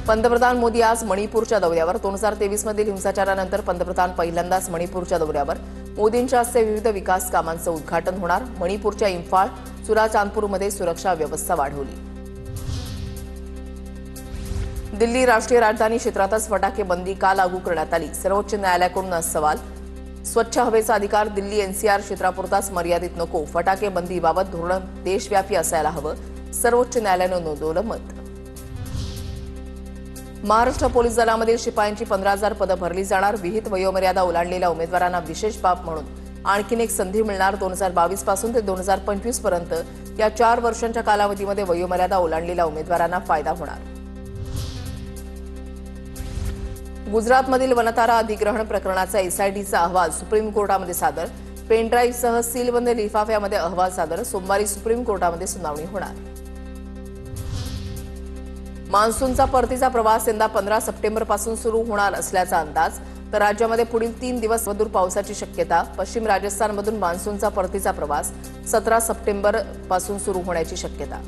पंतप्रधान मोदी आज मणिपूरच्या दौऱ्यावर 2023 मधील हिंसाचारानंतर पंतप्रधान पहिल्यांदाच मणिपूरच्या दौऱ्यावर मोदींच्या हस्ते विविध विकास कामांचं उद्घाटन होणार। मणिपूरच्या इंफाळ चुराचांदपूरमध्ये सुरक्षा व्यवस्था वाढवली। दिल्ली राष्ट्रीय राजधानी क्षेत्रातच फटाके बंदी का लागू करण्यात आली? सर्वोच्च न्यायालयाकडून सवाल। स्वच्छ हवेचा अधिकार दिल्ली एनसीआर क्षेत्रापुरताच मर्यादित नको, फटाके बंदीबाबत धोरण देशव्यापी असायला हवं, सर्वोच्च न्यायालयानं नोंदवलं मत। महाराष्ट्र पोलीस दलामधील शिपायांची 15,000 पदं भरली जाणार। विहित वयोमर्यादा ओलांडलेल्या उमेदवारांना विशेष बाब म्हणून आणखीन एक संधी मिळणार। 2022 पासून ते 2025 पर्यंत या 4 वर्षांच्या कालावधीमध्ये वयोमर्यादा ओलांडलेल्या उमेदवारांना फायदा होणार। गुजरातमधील वनतारा अधिग्रहण प्रकरणाचा एसआयटीचा अहवाल सुप्रीम कोर्टामध्ये सादर। पेनड्राईव्हसह सीलबंद लिफाफ्यामध्ये अहवाल सादर। सोमवारी सुप्रीम कोर्टामध्ये सुनावणी होणार। मान्सूनचा परतीचा प्रवास यंदा 15 सप्टेंबरपासून सुरू होणार असल्याचा अंदाज। तर राज्यामध्ये पुढील 3 दिवस मुसळधार पावसाची शक्यता। पश्चिम राजस्थानमधून मान्सूनचा परतीचा प्रवास 17 सप्टेंबरपासून सुरू होण्याची शक्यता।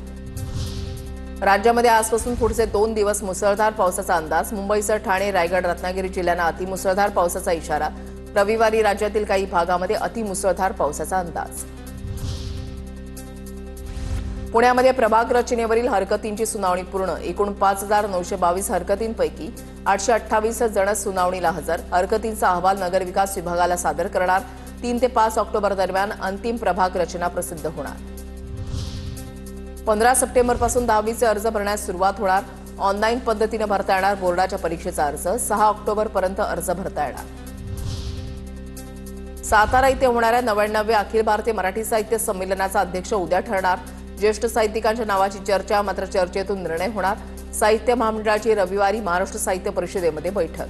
राज्यामध्ये आजपासून पुढचे 2 दिवस मुसळधार पावसाचा अंदाज। मुंबईसह ठाणे, रायगड, रत्नागिरी जिल्ह्यांना अतिमुसळधार पावसाचा इशारा। रविवारी राज्यातील काही भागामध्ये अतिमुसळधार पावसाचा अंदाज। पुण्यामध्ये प्रभाग रचनेवरील हरकतींची सुनावणी पूर्ण। एकूण 5,922 हरकतींपैकी 828 जण सुनावणीला हजर। हरकतींचा अहवाल नगरविकास विभागाला सादर करणार। 3 ते 5 ऑक्टोबर दरम्यान अंतिम प्रभाग रचना प्रसिद्ध होणार। 15 सप्टेंबरपासून 10वीचे अर्ज भरण्यास सुरुवात होणार। ऑनलाईन पद्धतीने भरता येणार बोर्डाच्या परीक्षेचा अर्ज। 6 ऑक्टोबरपर्यंत अर्ज भरता येणार। सातारा इथे होणाऱ्या 99व्या अखिल भारतीय मराठी साहित्य संमेलनाचा अध्यक्ष उद्या ठरणार। ज्येष्ठ साहित्यिकांच्या नावाची चर्चा, मात्र चर्चेतून निर्णय होणार। साहित्य महामंडळाची रविवारी महाराष्ट्र साहित्य परिषदेमध्ये बैठक।